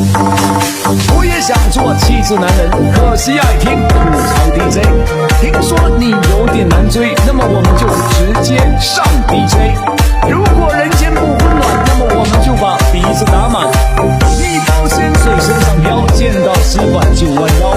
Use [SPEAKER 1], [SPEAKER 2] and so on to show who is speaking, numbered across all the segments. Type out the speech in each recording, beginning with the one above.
[SPEAKER 1] 我也想做气质男人，可惜爱听吐槽 DJ。听说你有点难追，那么我们就直接上 DJ。如果人间不温暖，那么我们就把鼻子打满。一包鲜水身上飘，见到使馆就弯腰。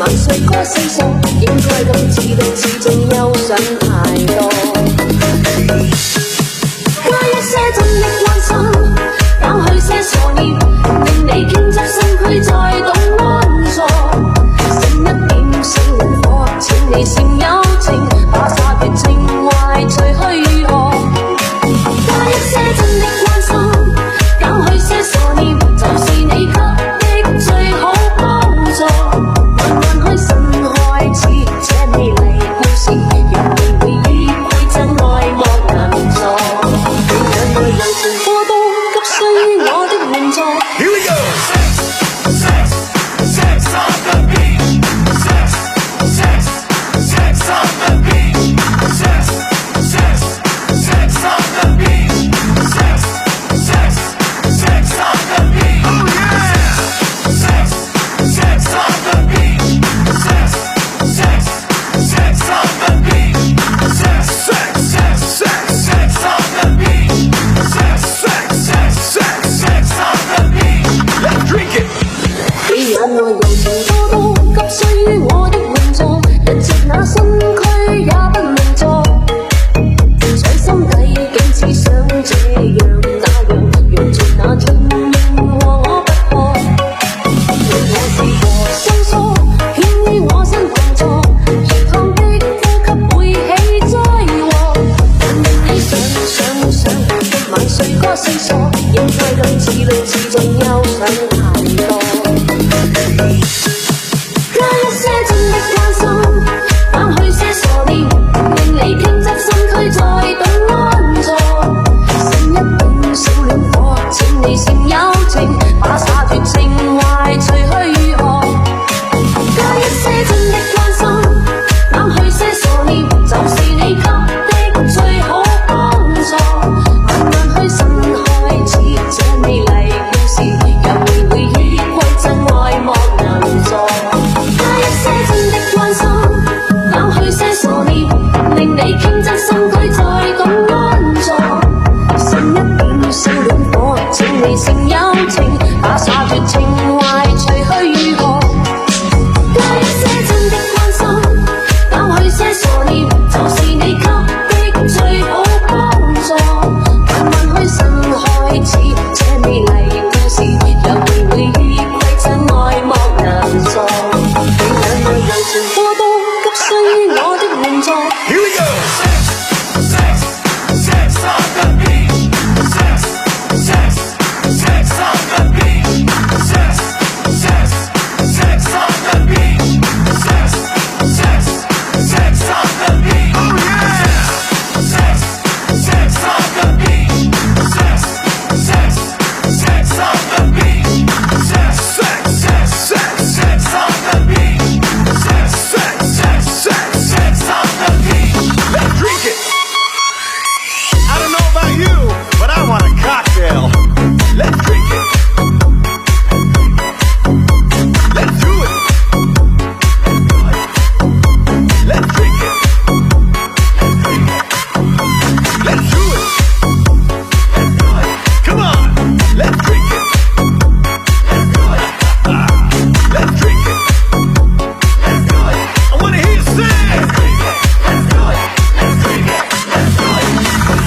[SPEAKER 2] 萬歲歌星數，應該咁自律自正，休想太多。加一些真的關心，減去些傻念，令你傾側身軀再懂安坐。剩一點小暖火，請你善友情，把灑脱情懷除虛荷。加一些真的關心，減去些傻念，就是你給的最好幫助。慢慢開心開始這美麗故事，讓你回憶饋贈愛莫難助。讓眼淚流盡過多，急需於我的援助。Here we go. Sex, sex on the beach. Sex on the beach. Sex on the beach. Sex on the beach. Oh yeah. Sex on the beach. Sex on the beach. Sex on the beach. Sex on the beach. Let's drink it. 你眼內柔情多多，急需於我的援助，一直那身軀也不能坐。在心底竟只想這樣那樣，讓住那春夢和我不破。令我是何生疏，牽於我身同坐，熱燙的呼吸會起災禍。但令你想，一晚睡歌星數，應該咁自律自正，休想太多。加一些真的關心，減去些傻念，令你傾側身軀再懂安坐。剩一點小暖火，請你善友情，把灑脱情懷除虛荷。加一些真的關心，減去些傻念，就是你給的最好幫助。慢慢開心開始這美麗故事，讓你回憶饋贈愛莫難助。加一些真的關心，減去些傻念，令你傾側身軀再懂安坐。剩一點小暖火，請你善友情，把灑脱情懷除虛荷。加一些真的關心，減去些傻念，就是你給的最好幫助。慢慢開心開始這美麗故事，讓你回憶饋贈愛莫難助。你眼內柔情過多，急需於我的援助。Here we go. Sex on the beach. Sex on the beach. Sex on the beach. Sex on the beach. Oh yeah. Sex on the beach. Sex on the beach. Sex on the beach. Sex on the beach. Let's drink it. I don't know about you, but I want a cocktail. Let's drink it. Let's do it. Let's drink it. Let's do it. Come on, let's drink it. Let's drink it. I wanna hear you sing.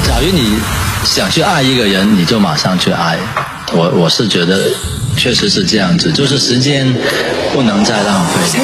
[SPEAKER 3] 假如你想去爱一个人，你就马上去爱。我是觉得确實是這樣子，就是時間不能再浪費。
[SPEAKER 2] 心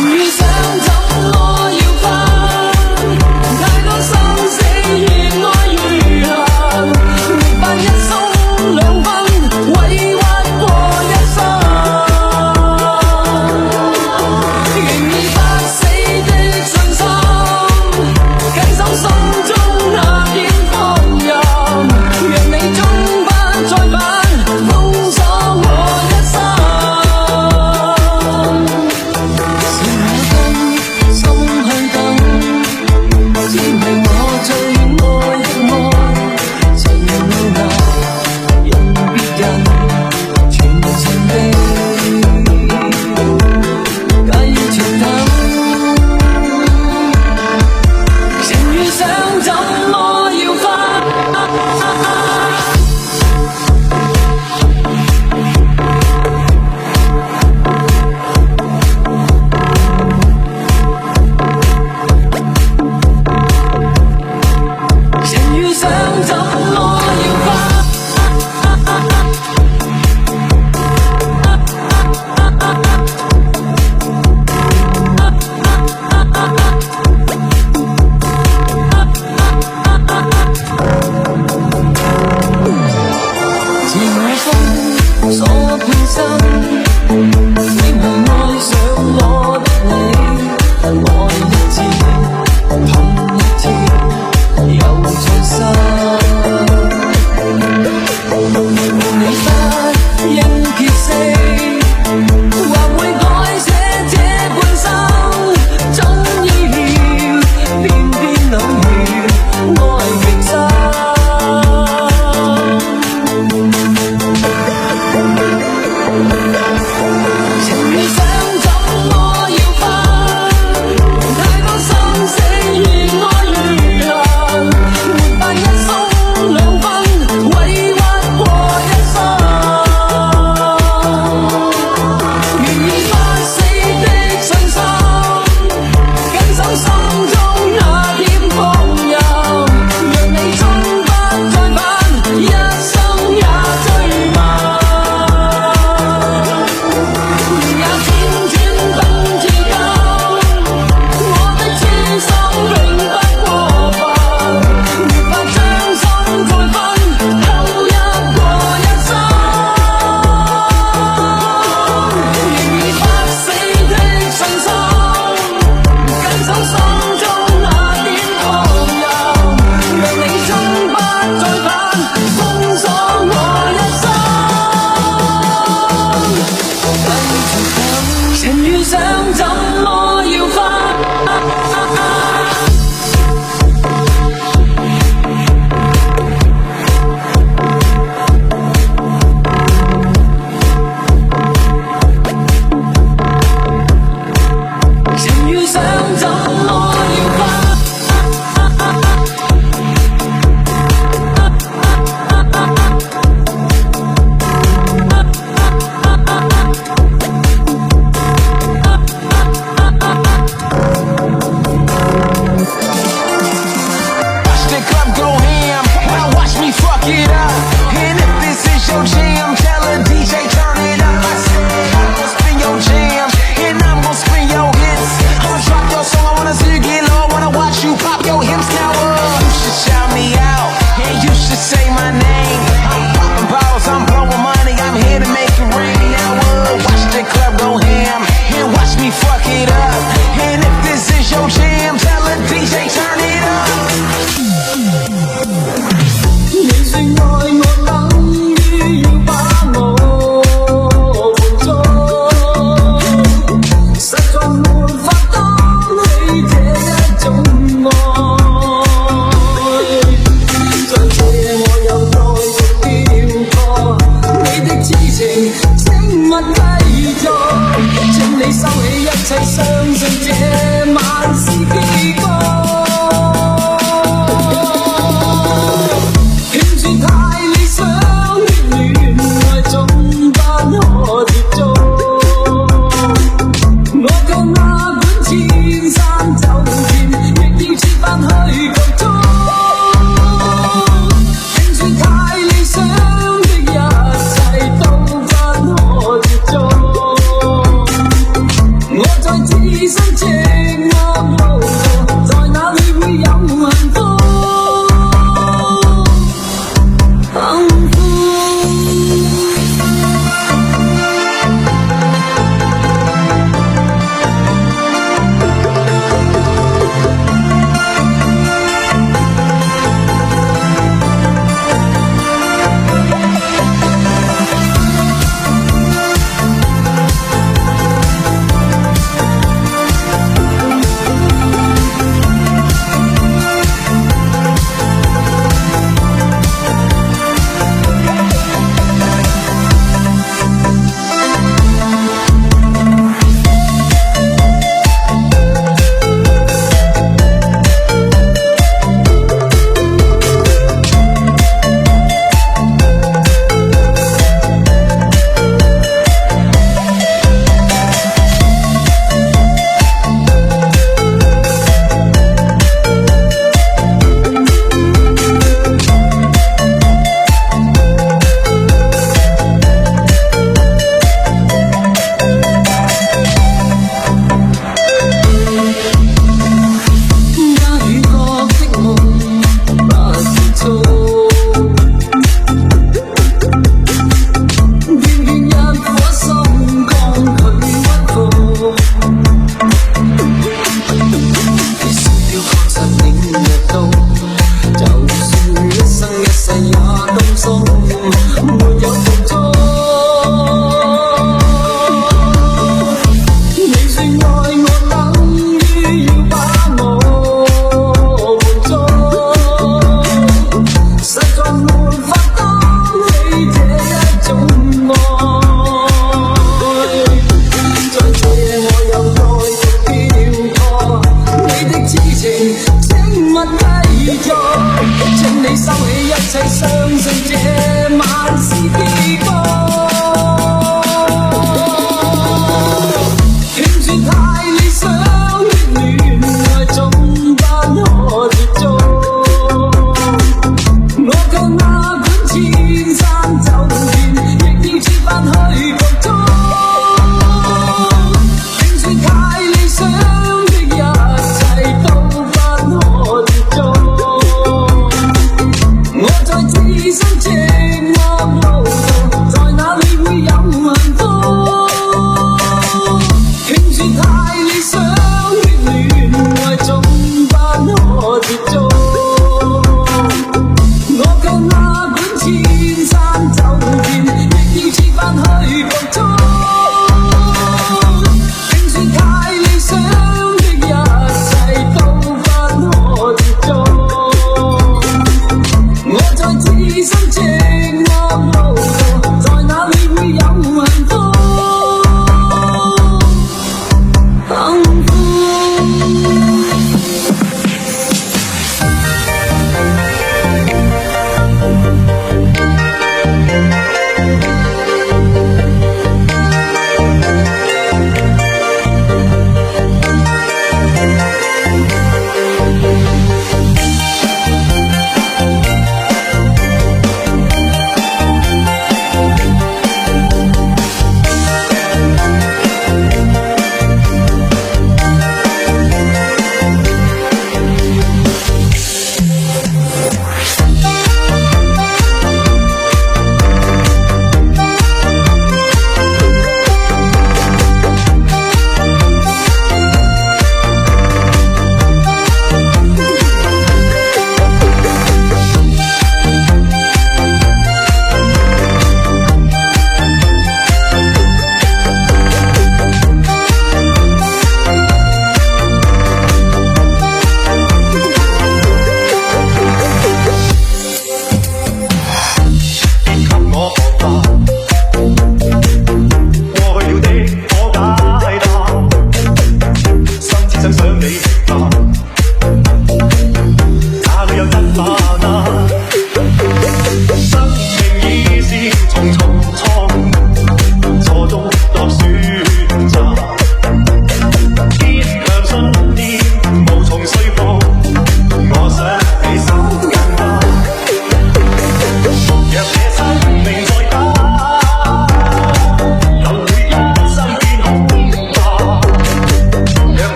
[SPEAKER 1] 這晚是悲歌。勸說太理想的戀愛總不可接觸。我個那本天生酒店，亦要設返去構築。聽說太理想的一切都不可接觸。我在自身寂寞路途，在哪裏會有幸福？幸福。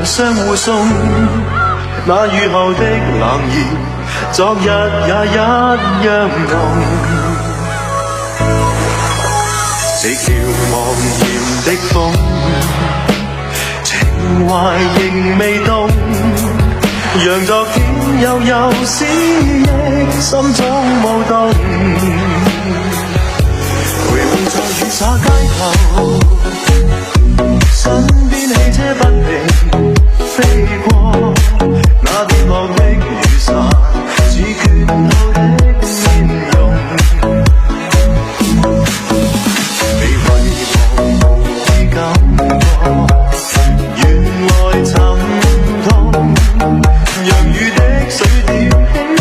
[SPEAKER 4] 相互送，那雨後的冷意，昨日也一樣濃。寂寥茫然的風，情懷仍未動，讓昨天悠悠思憶心中舞動。回望在雨灑街頭，身邊汽車不停飛過，那跌落的雨傘似倦透的面容。被遺忘無意感覺，原來沉痛，讓雨的水點輕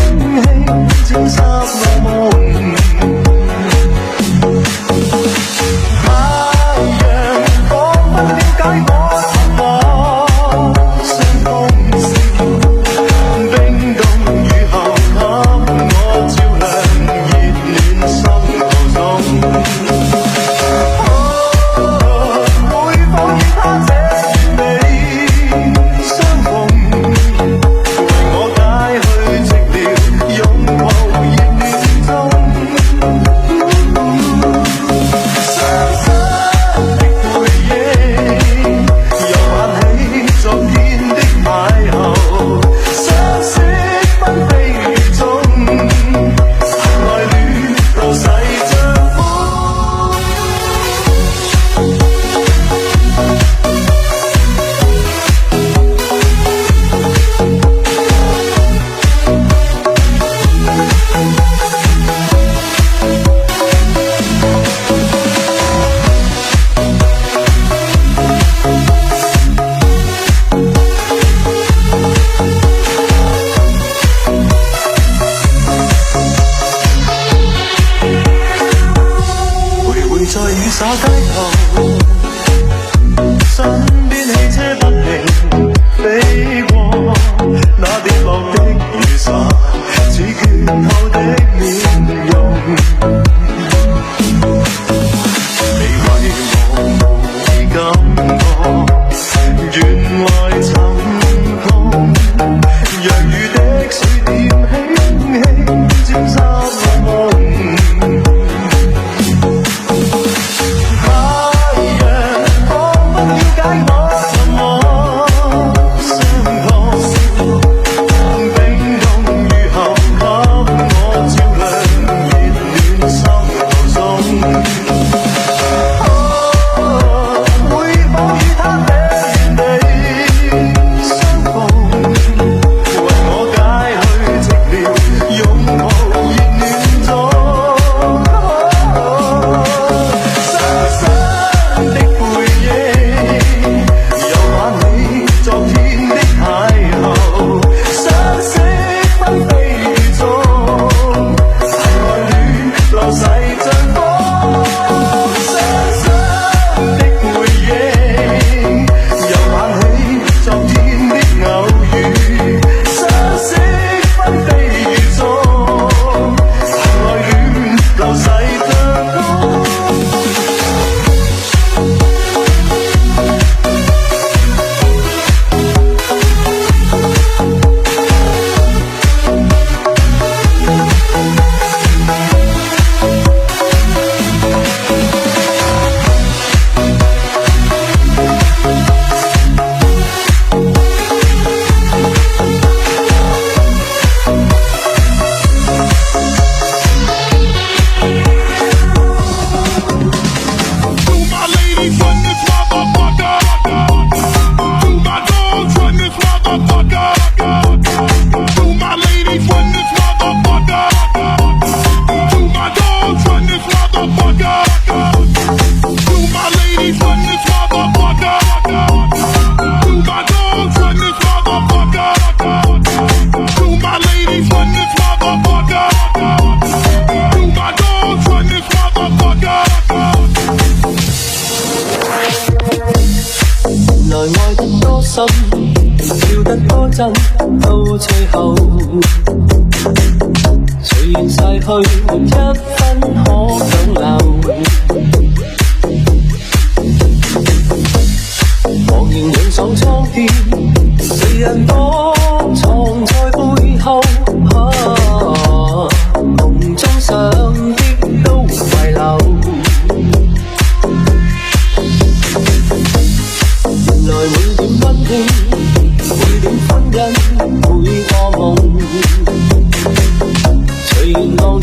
[SPEAKER 4] 輕沾濕我夢。
[SPEAKER 5] 笑得多真，到最後隨緣逝去，沒一分可強留。茫然仰爽蒼天。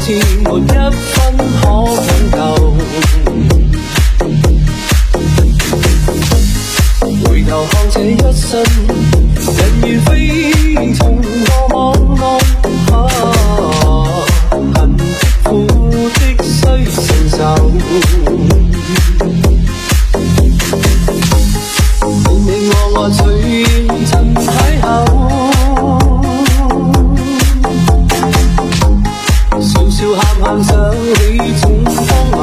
[SPEAKER 5] 似沒一分可強求。回頭看這一生，人如飛蟲，我望恨苦的須承受。你我隨緣曾邂逅，笑笑喊喊想起種荒謬。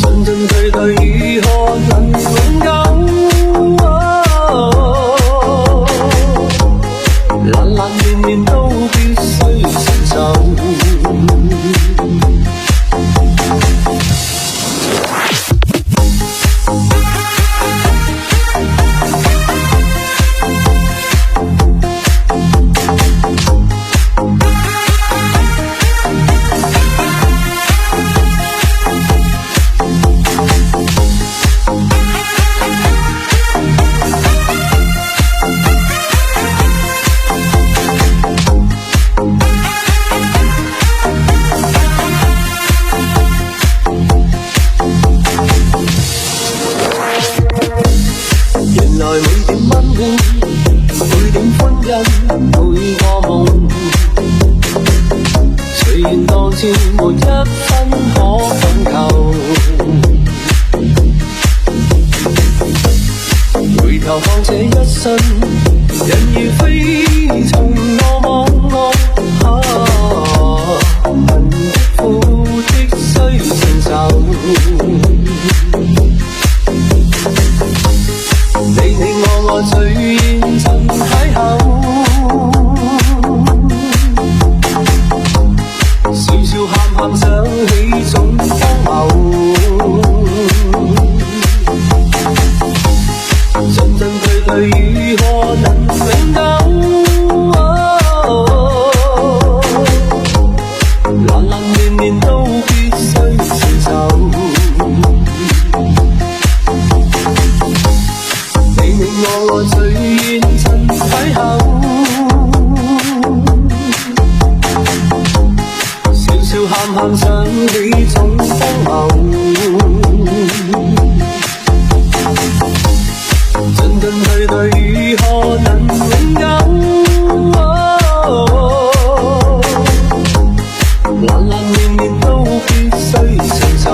[SPEAKER 5] 進進退退如何能永久？難難綿綿都必須承受。沒一分可強求，回頭看這一生，人如飛蟲，我恨苦的須承受。你我隨緣曾邂逅。喊想起種荒謬，進進退退如何能永久？難難綿綿都必須承受。你我隨緣曾邂逅。喊喊想起種荒謬，進進退退如何能永久？難難綿綿都必須承受。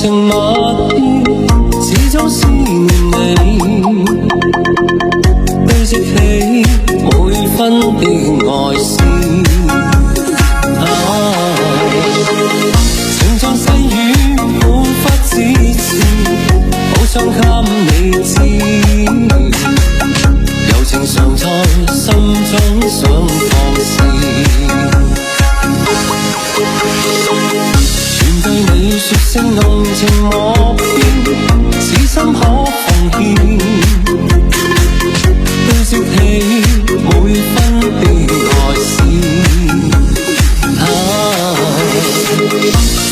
[SPEAKER 5] 情蜜意，始終思念你，堆積起每分的愛思。情像細雨無法自持，好想給你知，柔情常在心中想放肆。願對你說聲濃情莫變，此心可奉獻，堆積起每分的愛思。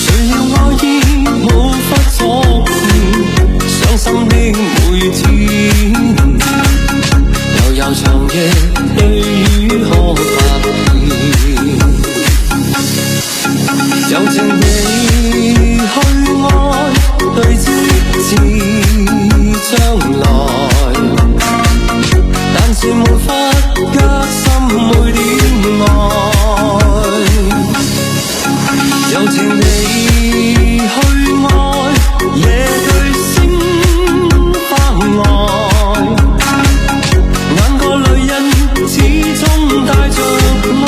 [SPEAKER 5] 誰料愛意無法作變，傷心的每天，悠悠長夜對雨可發現，柔情地去愛，對接至將來，但是沒法加深每點愛。柔情地去愛，夜對星花愛，眼角淚印始終帶着愛。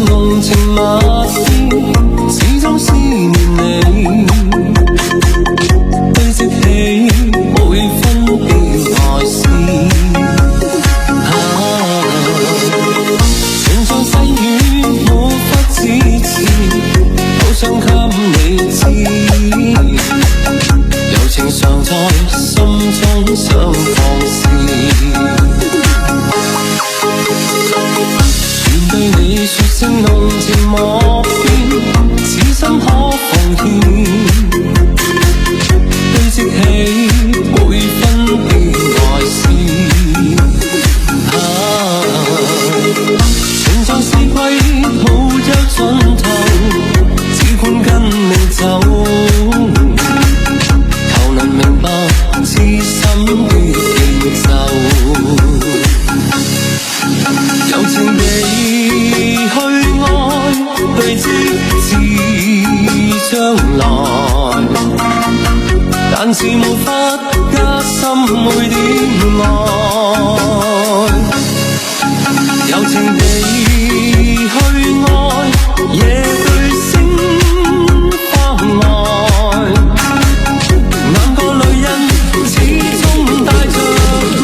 [SPEAKER 5] 濃情蜜意，始終思念你，堆積起每分的愛思。情像細雨無法自持，好想給你知，柔情常在心中想放肆。對你說聲濃情莫變，此心可奉獻，堆積起每分的愛思。情像四季無有盡頭，只管跟你走，求能明白痴心的節奏。柔情地去愛，對接至將來，但是無法加深每點愛。柔情地去愛，夜對星花愛，眼角淚印始終帶着愛。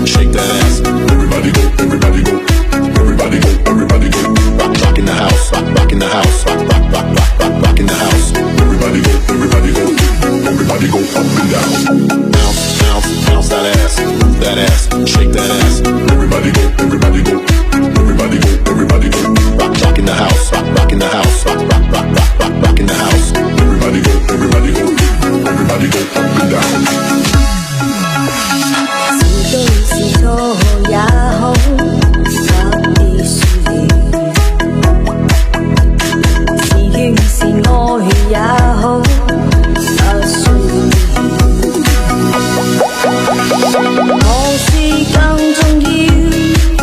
[SPEAKER 4] Shake that ass, everybody go, everybody go, everybody go, everybody go. Rock in the house, rock in the house, rock in the house. Everybody go, everybody go, everybody go up and down. Bounce that ass, shake that ass. Everybody go, everybody go, everybody go, everybody go. Rock in the house, rock in the house, rock in the house. Everybody go, everybody go, everybody go up and down.
[SPEAKER 2] 是對是錯也好，特別説是怨是愛也好，特殊何事更重要？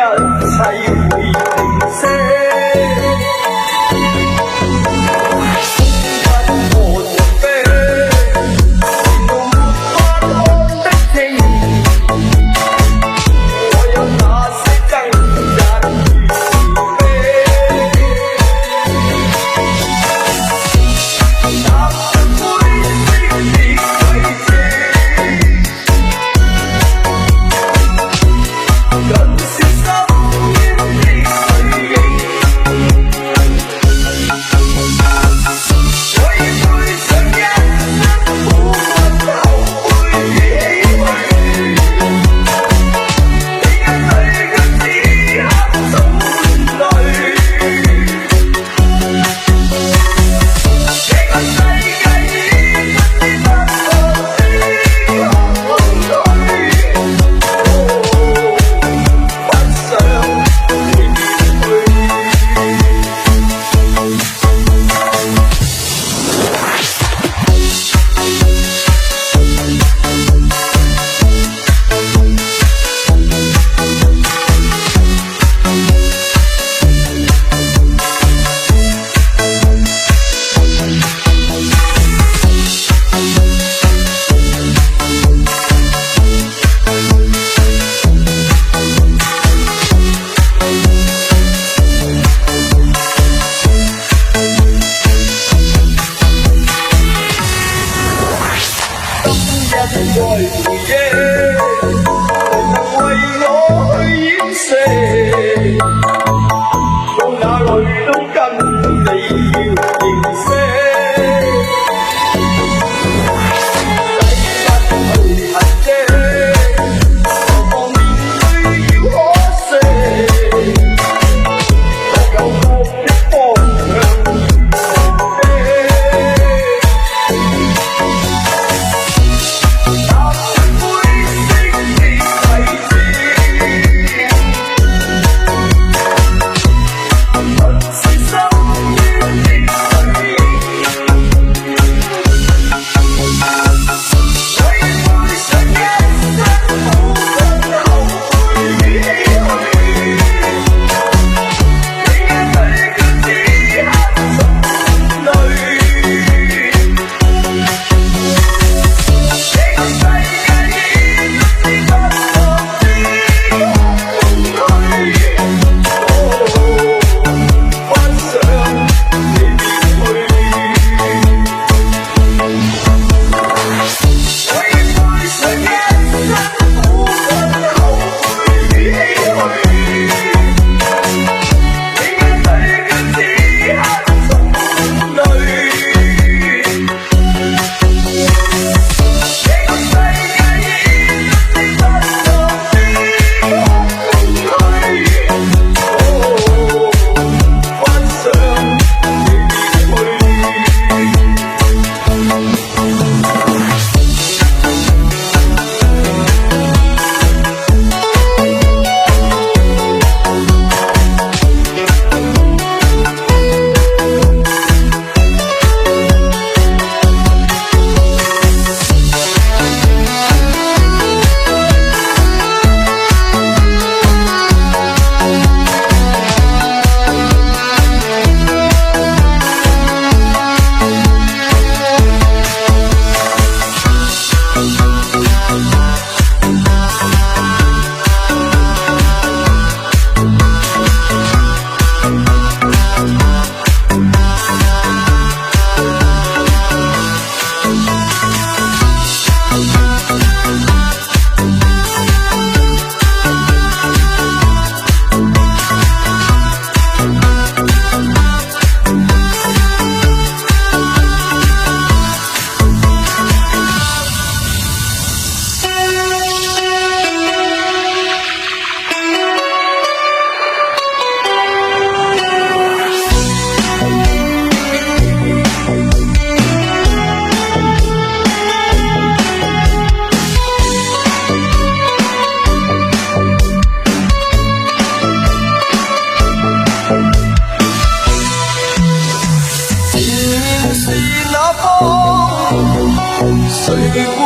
[SPEAKER 6] 切會停息。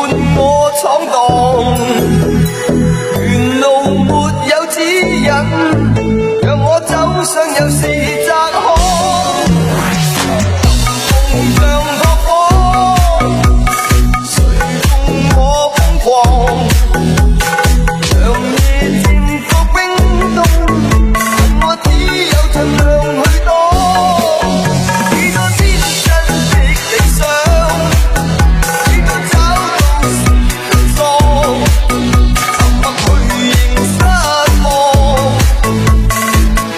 [SPEAKER 6] 伴我闖蕩，沿路沒有指引，
[SPEAKER 7] 引，讓我走上又是窄巷。夢像撲火，誰共我瘋狂？長夜漸覺冰凍，恨我只有盡量去躲。幾多天真的理想，幾多找到是對錯，沉默去認失望。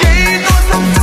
[SPEAKER 7] 幾多心中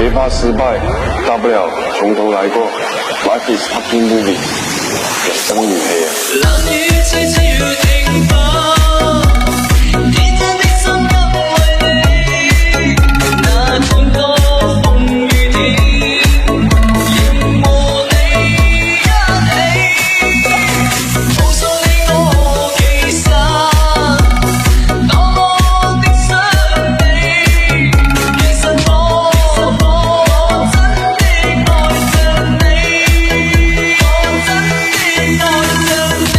[SPEAKER 8] 谁怕失敗，大不了從頭來過。Life is fucking movie， 人生如戲啊！
[SPEAKER 5] 冷雨悄悄要停吧，天真的心因為你，那種多風雨天，仍和你一起，無數你我其實多麼的想你，其實我真的愛着你，我真的愛着你。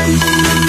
[SPEAKER 2] Thank